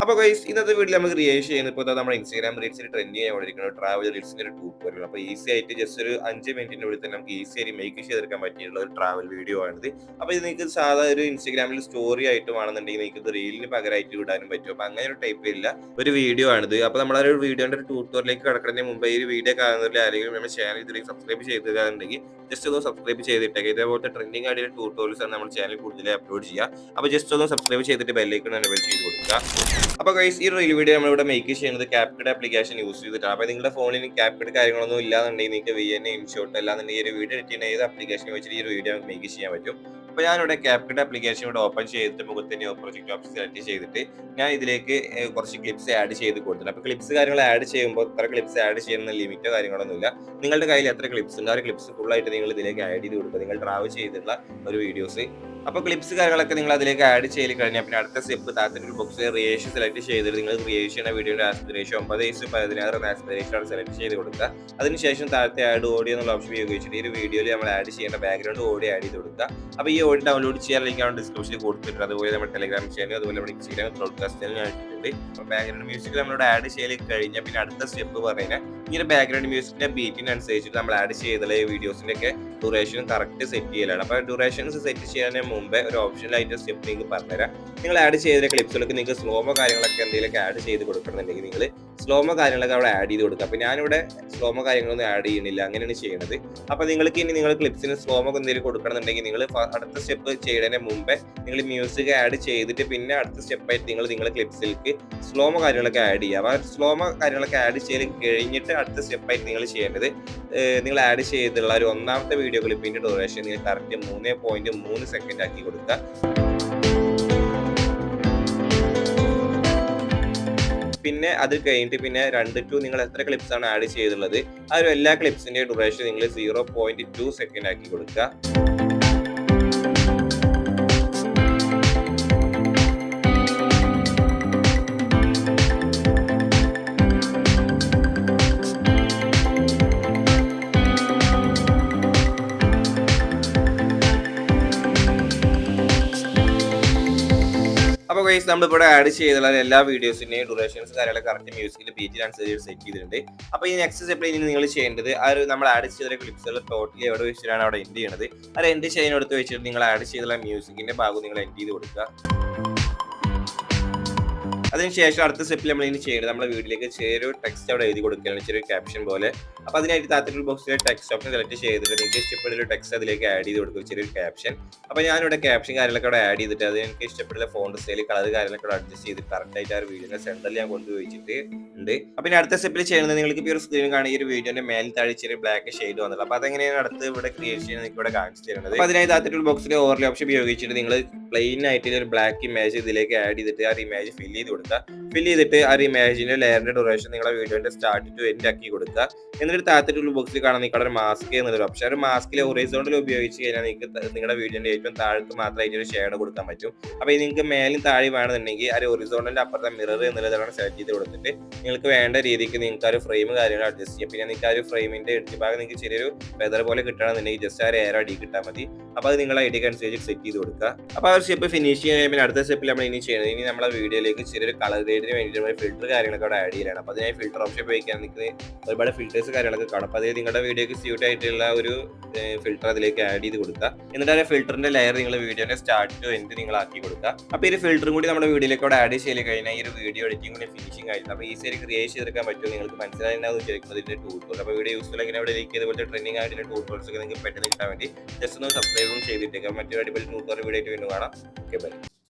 അപ്പോൾ ഗൈസ് ഇന്നത്തെ വീഡിയോയിൽ നമുക്ക് റിയേറ്റ് ചെയ്യുന്നത് ഇപ്പോൾ നമ്മുടെ ഇൻസ്റ്റാഗ്രാം റീൽസിൽ ട്രെൻഡ് ചെയ്യാൻ ട്രാവൽ റീൽസിന്റെ ഒരു ട്യൂട്ടോറിയൽ. അപ്പോൾ ഈസി ആയിട്ട് ജസ്റ്റ് ഒരു 5 മിനിറ്റിനുള്ളിൽ തന്നെ നമുക്ക് ഈസി ആയിട്ട് മേക്ക് ചെയ്തെടുക്കാൻ പറ്റിയിട്ടുള്ള ഒരു ട്രാവൽ വീഡിയോ ആണിത്. അപ്പോൾ ഇത് നിങ്ങൾക്ക് സാധാ ഒരു ഇൻസ്റ്റാഗ്രാമിൽ സ്റ്റോറി ആയിട്ട് വേണമെന്നുണ്ടെങ്കിൽ നിങ്ങൾക്ക് ഇത് റീലിന് പകരമായിട്ട് വിടാനും പറ്റും. അപ്പോൾ അങ്ങനെ ഒരു ടൈപ്പ് ഇല്ല, ഒരു വീഡിയോ ആണിത്. അപ്പോൾ നമ്മൾ ഒരു വീഡിയോന്റെ ഒരു ട്യൂട്ടോറിയലിലേക്ക് കടക്കുന്നതിന് മുമ്പ് ഈ ഒരു വീഡിയോ കാണുന്നതിൽ ആരെങ്കിലും നമ്മുടെ ചാനൽ ഇതിലേക്ക് സബ്സ്ക്രൈബ് ചെയ്തിട്ടുണ്ടെങ്കിൽ ജസ്റ്റ് ഒന്ന് സബ്സ്ക്രൈബ് ചെയ്തിട്ടേക്ക്. ഇതേപോലത്തെ ട്രെൻഡിങ് ആയിട്ടുള്ള ട്യൂട്ടോറിയൽസ് ആണ് നമ്മുടെ ചാനൽ കൂടുതലായി അപ്ലോഡ് ചെയ്യുക. അപ്പോൾ ജസ്റ്റ് ഒന്ന് സബ്സ്ക്രൈബ് ചെയ്തിട്ട് ബെല്ലൈക്കൺ എനേബിൾ ചെയ്ത് കൊടുക്കുക. അപ്പോൾ ഗൈസ് ഈ റീൽ വീഡിയോ നമ്മളിവിടെ മേക്ക് ചെയ്യുന്നത് ക്യാപ്കട്ട് ആപ്ലിക്കേഷൻ യൂസ് ചെയ്തിട്ടാണ്. അപ്പോൾ നിങ്ങളുടെ ഫോണിൽ ക്യാപ്കട്ട് കാര്യങ്ങളൊന്നും ഇല്ലാന്നുണ്ടെങ്കിൽ നിങ്ങൾക്ക് VN ഇൻഷോട്ട് അല്ലാന്നുണ്ടെങ്കിൽ ഈ ഒരു വീഡിയോ എഡിറ്റ് ചെയ്യുന്ന ഏത് ആപ്ലിക്കേഷൻ വെച്ചിട്ട് ഈ ഒരു വീഡിയോ മേക്ക് ചെയ്യാൻ പറ്റും. അപ്പോൾ ഞാനിവിടെ ക്യാപ്കട്ട് ആപ്ലിക്കേഷൻ ഇവിടെ ഓപ്പൺ ചെയ്തിട്ട് മുഖത്തിന്റെ പ്രൊജക്ട് ഓപ്ഷൻ സെലക്ട് ചെയ്തിട്ട് ഞാൻ ഇതിലേക്ക് കുറച്ച് ക്ലിപ്സ് ആഡ് ചെയ്ത് കൊടുത്തിട്ടുണ്ട്. അപ്പോൾ ക്ലിപ്സ് കാര്യങ്ങൾ ആഡ് ചെയ്യുമ്പോൾ എത്ര ക്ലിപ്സ് ആഡ് ചെയ്യുന്ന ലിമിറ്റോ കാര്യങ്ങളൊന്നുമില്ല. നിങ്ങളുടെ കയ്യിൽ എത്ര ക്ലിപ്സ് ഉണ്ട് ആ ഒരു ക്ലിപ്സ് ഫുൾ ആയിട്ട് നിങ്ങൾ ഇതിലേക്ക് ആഡ് ചെയ്ത് കൊടുക്കുക, നിങ്ങൾ ട്രാവൽ ചെയ്തിട്ടുള്ള ഒരു വീഡിയോസ്. അപ്പോൾ ക്ലിപ്സ് കാര്യങ്ങളൊക്കെ നിങ്ങൾ അതിലേക്ക് ആഡ് ചെയ്ത് കഴിഞ്ഞാൽ പിന്നെ അടുത്ത സ്റ്റെപ്പ് താഴത്തെ ബോക്സിൽ റിയേഷൻ സെലക്ട് ചെയ്തിട്ട് നിങ്ങൾ ക്രിയേറ്റ് ചെയ്യുന്ന വീഡിയോയുടെ ആസ്പിറേഷൻ 9:16 ആസ്പിറേഷൻ സെലക്ട് ചെയ്ത് കൊടുക്കുക. അതിനുശേഷം താഴത്തെ ആഡ് ഓഡിയോ എന്നുള്ള ഓപ്ഷൻ ഉപയോഗിച്ചിട്ട് ഈ ഒരു വീഡിയോയിൽ നമ്മൾ ആഡ് ചെയ്യേണ്ട ബാക്ക്ഗ്രൗണ്ട് ഓഡിയോ ആഡ് ചെയ്ത് കൊടുക്കുക. അപ്പോൾ ഈ ഓഡിയോ ഡൗൺലോഡ് ചെയ്യാൻ ലിങ്കാണ് ഡിസ്ക്രിപ്ഷനിൽ കൊടുത്തിട്ടുണ്ട്. അതുപോലെ നമ്മുടെ ടെലിഗ്രാം ചാനൽ അതുപോലെ നമ്മുടെ ഇൻസ്റ്റാഗ്രാം ബ്രോഡ്കാസ്റ്റ് ചാനൽ ഞാൻ ഇട്ടിട്ടുണ്ട്. അപ്പോൾ ബാക്ക്ഗ്രൗണ്ട് മ്യൂസിക് നമ്മളോട് ആഡ് ചെയ്ത് കഴിഞ്ഞാൽ പിന്നെ അടുത്ത സ്റ്റെപ്പ് പറഞ്ഞാൽ ഈ ഒരു ബാക്ക്ഗ്രൗണ്ട് മ്യൂസിക്കിന്റെ ബീറ്റിനനുസരിച്ചിട്ട് നമ്മൾ ആഡ് ചെയ്തുള്ള ഈ വീഡിയോസിന്റെ ഒക്കെ ഡ്യൂറേഷൻ കറക്റ്റ് സെറ്റ് ചെയ്യലാണ്. അപ്പോൾ ഡ്യൂറേഷൻസ് സെറ്റ് ചെയ്യാൻ മുമ്പേ ഒരു ഓപ്ഷനിലായിട്ട് സ്റ്റെപ്പ് നിങ്ങൾക്ക് പറഞ്ഞുതരാം. നിങ്ങൾ ആഡ് ചെയ്ത ക്ലിപ്സുകൾക്ക് നിങ്ങൾക്ക് സ്ലോമോ കാര്യങ്ങളൊക്കെ എന്തെങ്കിലുമൊക്കെ ആഡ് ചെയ്ത് കൊടുക്കണമെന്നുണ്ടെങ്കിൽ നിങ്ങൾ സ്ലോമോ കാര്യങ്ങളൊക്കെ അവിടെ ആഡ് ചെയ്ത് കൊടുക്കുക. അപ്പോൾ ഞാനിവിടെ സ്ലോമോ കാര്യങ്ങളൊന്നും ആഡ് ചെയ്യുന്നില്ല, അങ്ങനെയാണ് ചെയ്യുന്നത്. അപ്പോൾ നിങ്ങൾക്ക് ഇനി നിങ്ങൾ ക്ലിപ്സിന് സ്ലോമോ എന്തെങ്കിലും കൊടുക്കണമെന്നുണ്ടെങ്കിൽ നിങ്ങൾ അടുത്ത സ്റ്റെപ്പ് ചെയ്യുന്നതിന് മുമ്പേ നിങ്ങൾ മ്യൂസിക് ആഡ് ചെയ്തിട്ട് പിന്നെ അടുത്ത സ്റ്റെപ്പായിട്ട് നിങ്ങളുടെ ക്ലിപ്സിലേക്ക് സ്ലോമോ കാര്യങ്ങളൊക്കെ ആഡ് ചെയ്യുക. അപ്പോൾ സ്ലോമോ കാര്യങ്ങളൊക്കെ ആഡ് ചെയ്ത് കഴിഞ്ഞിട്ട് അടുത്ത സ്റ്റെപ്പായിട്ട് നിങ്ങൾ ചെയ്യേണ്ടത് നിങ്ങൾ ആഡ് ചെയ്തിട്ടുള്ള ഒരു ഒന്നാമത്തെ വീഡിയോ ക്ലിപ്പിന്റെ ഡ്യൂറേഷൻ നിങ്ങൾ കറക്റ്റ് 3.3 സെക്കൻഡ് ആക്കി കൊടുക്കുക. പിന്നെ അത് കഴിഞ്ഞിട്ട് പിന്നെ 2 to നിങ്ങൾ എത്ര ക്ലിപ്സ് ആണ് ആഡ് ചെയ്തിട്ടുള്ളത് ആ ഒരു എല്ലാ ക്ലിപ്സിന്റെ ഡ്യൂറേഷൻ നിങ്ങൾ 0.2 സെക്കൻഡ് ആക്കി കൊടുക്കുക. അപ്പോൾ ഗൈസ് നമ്മളിവിടെ ആഡ് ചെയ്തുള്ള എല്ലാ വീഡിയോസിന്റെയും ഡ്യൂറേഷൻസ് കാര്യങ്ങളൊക്കെ കറക്റ്റ് മ്യൂസിക്കിന്റെ ബീറ്റിനനുസരിച്ച് സെറ്റ് ചെയ്തിട്ടുണ്ട്. അപ്പോൾ ഈ നെക്സ്റ്റ് സ്റ്റെപ്പിൽ ഇനി നിങ്ങൾ ചെയ്യേണ്ടത് ആ ഒരു നമ്മൾ ആഡ് ചെയ്ത ക്ലിപ്സുകൾ ടോട്ടലി എവിടെ വെച്ചിട്ടാണ് അവിടെ എൻഡ് ചെയ്യുന്നത് അത് എൻഡ് ചെയ്യുന്നിടത്ത് വെച്ചിട്ട് നിങ്ങൾ ആഡ് ചെയ്തുള്ള മ്യൂസിക്കിന്റെ ഭാഗം നിങ്ങൾ എൻഡ് ചെയ്ത് കൊടുക്കുക. അതിനുശേഷം അടുത്ത സ്റ്റെപ്പിൽ നമ്മൾ ഇനി ചെയ്യുന്നത് നമ്മുടെ വീഡിയോയിലേക്ക് ചെറിയൊരു ടെക്സ്റ്റ് അവിടെ എഴുതി കൊടുക്കുകയാണ്, ചെറിയൊരു ക്യാപ്ഷൻ പോലെ. അപ്പോൾ അതിനായിട്ട് താഴത്തെ ബോക്സിലെ ടെക്സ്റ്റ് ഓപ്ഷൻ സെലക്ട് ചെയ്തിട്ട് നിങ്ങൾക്ക് ഇഷ്ടപ്പെടുന്ന ടെക്സ്റ്റ് അതിലേക്ക് ആഡ് ചെയ്ത് കൊടുക്കും, ചെറിയൊരു ക്യാപ്ഷൻ. അപ്പോൾ ഞാനിവിടെ ക്യാപ്ഷൻ കാര്യങ്ങളൊക്കെ അവിടെ ആഡ് ചെയ്തിട്ട് അത് എനിക്ക് ഇഷ്ടപ്പെടുന്ന ഫോണ്ട് സ്റ്റൈൽ കളർ കാര്യങ്ങളൊക്കെ അഡ്ജസ്റ്റ് ചെയ്ത് കറക്റ്റായിട്ട് ആ ഒരു വീഡിയോയുടെ സെന്ററിൽ ഞാൻ കൊണ്ടുപോയിച്ചിട്ട് ഉണ്ട്. അപ്പോൾ അടുത്ത സ്റ്റെപ്പിൽ ചെയ്യുന്നത് നിങ്ങൾക്ക് ഇപ്പോൾ ഒരു സ്ക്രീൻ കാണുന്ന ഈ ഒരു വീഡിയോന്റെ മേൽ താഴെ ചെറിയ ബ്ലാക്ക് ഷെയ്ഡ് വന്നത്. അപ്പോൾ അതെങ്ങനെയാണ് അടുത്ത് ഇവിടെ ക്രിയേറ്റ് ചെയ്യുന്നത് നിങ്ങൾക്ക് ഇവിടെ കാണിച്ചു തരുന്നത്. അപ്പോൾ അതിനായി താഴത്തെ ബോക്സിലെ ഓവർലേ ഓപ്ഷൻ ഉപയോഗിച്ചിട്ട് നിങ്ങൾ പ്ലെയിൻ ആയിട്ട് ഒരു ബ്ലാക്ക് ഇമേജ് ഇതിലേക്ക് ആഡ് ചെയ്തിട്ട് ആ ഒരു ഇമേജ് ഫിൽ ചെയ്ത് കൊടുക്കുക. ഫിൽ ചെയ്തിട്ട് ആ ഒരു ഇമേജിന്റെ ലെയറിന്റെ ഡ്യൂറേഷൻ നിങ്ങളുടെ വീഡിയോന്റെ സ്റ്റാർട്ട് ടു എൻഡ് ആക്കി കൊടുക്കുക. എന്നിട്ട് താഴത്തെ ബോക്സിൽ കാണാൻ നിങ്ങളുടെ ഒരു മാസ്ക് എന്നൊരു ഓപ്ഷൻ, ഒരു മാസ്കിൽ ഹൊറിസോണ്ടൽ ഉപയോഗിച്ച് കഴിഞ്ഞാൽ നിങ്ങൾക്ക് നിങ്ങളുടെ വീഡിയോന്റെ ഏറ്റവും താഴത്ത് മാത്രമായിട്ട് ഒരു ഷേഡ് കൊടുക്കാൻ പറ്റും. അപ്പോൾ നിങ്ങൾക്ക് മേലും താഴെ വേണമെന്നുണ്ടെങ്കിൽ ആ ഒരു ഹൊറിസോണ്ടലിന്റെ അപ്പുറത്തെ മിറർ എന്നുള്ളതാണ് സെലക്ട് ചെയ്ത് കൊടുത്തിട്ട് നിങ്ങൾക്ക് വേണ്ട രീതിക്ക് നിങ്ങൾക്ക് ആ ഒരു ഫ്രെയിം കാര്യങ്ങൾ അഡ്ജസ്റ്റ് ചെയ്യാം. പിന്നെ നിങ്ങൾക്ക് ആ ഒരു ഫ്രെയിമിന്റെ എഡ്ജ് ഭാഗം നിങ്ങൾക്ക് ചെറിയൊരു ഫെദർ പോലെ കിട്ടണമെന്നുണ്ടെങ്കിൽ ജസ്റ്റ് ആ ഒരു എയർ അടി കിട്ടാൽ മതി. അപ്പോൾ അത് നിങ്ങളുടെ ഐഡിയക്ക് അനുസരിച്ച് സെറ്റ് ചെയ്ത് കൊടുക്കുക. അപ്പോൾ ആ ഒരു സ്റ്റെപ്പ് ഫിനിഷ് ചെയ്യാൻ പിന്നെ അടുത്ത സ്റ്റെപ്പിൽ നമ്മൾ ഇനി ചെയ്യുന്നത് ഇനി നമ്മുടെ വീഡിയോയിലേക്ക് ചെറിയൊരു കളർ ഗ്രേഡിന് വേണ്ടിയിട്ട് ഫിൽറ്റർ കാര്യങ്ങളൊക്കെ അവിടെ ആഡ് ചെയ്യലാണ്. അപ്പോൾ അതിനായി ഫിൽറ്റർ ഓപ്ഷൻ ഉപയോഗിക്കാൻ നിങ്ങൾക്ക് ഒരുപാട് ഫിൽറ്റേഴ്സ് കാര്യങ്ങളൊക്കെ കാണും. അപ്പോൾ അതായത് നിങ്ങളുടെ വീഡിയോക്ക് സ്യൂട്ട് ആയിട്ടുള്ള ഒരു ഫിൽറ്റർ അതിലേക്ക് ആഡ് ചെയ്ത് കൊടുക്കുക. എന്നിട്ട് ആ ഫിൽറ്ററിന്റെ ലെയർ നിങ്ങൾ വീഡിയോന്റെ സ്റ്റാർട്ട് ടു എൻഡ് നിങ്ങൾ ആക്കി കൊടുക്കുക. അപ്പോൾ ഈ ഫിൽറ്ററും കൂടി നമ്മുടെ വീഡിയോയിലേക്ക് അവിടെ ആഡ് ചെയ്ത് കഴിഞ്ഞാൽ ഈ ഒരു വീഡിയോ എഡിറ്റിംഗ് കൂടി ഫിനിഷിംഗ് ആയിട്ട് അപ്പോൾ ഈസിയായി ക്രിയേറ്റ് ചെയ്തെടുക്കാൻ പറ്റും. നിങ്ങൾക്ക് മനസ്സിലായെന്ന് വിചാരിക്കുന്നത് ഇതിന്റെ ട്യൂട്ടോറിയൽ. അപ്പോൾ വീഡിയോ യൂസ്ഫുൾ ആയി ഇവിടെ ലൈക്ക് ചെയ്തുപോലത്തെ ട്രെൻഡിംഗ് ആയിട്ടുള്ള ട്യൂട്ടോറിയൽസ് ഒക്കെ നിങ്ങൾക്ക് പെട്ടെന്ന് കിട്ടാൻ വേണ്ടി ജസ്റ്റ് ഒന്ന് സബ്സ്ക്രൈബും ചെയ്തിട്ടേക്കാം. മറ്റൊരു അടിപൊളി ട്യൂട്ടോറിയൽ വീഡിയോ ആയിട്ട് വീണ്ടും കാണാം. Okay bye.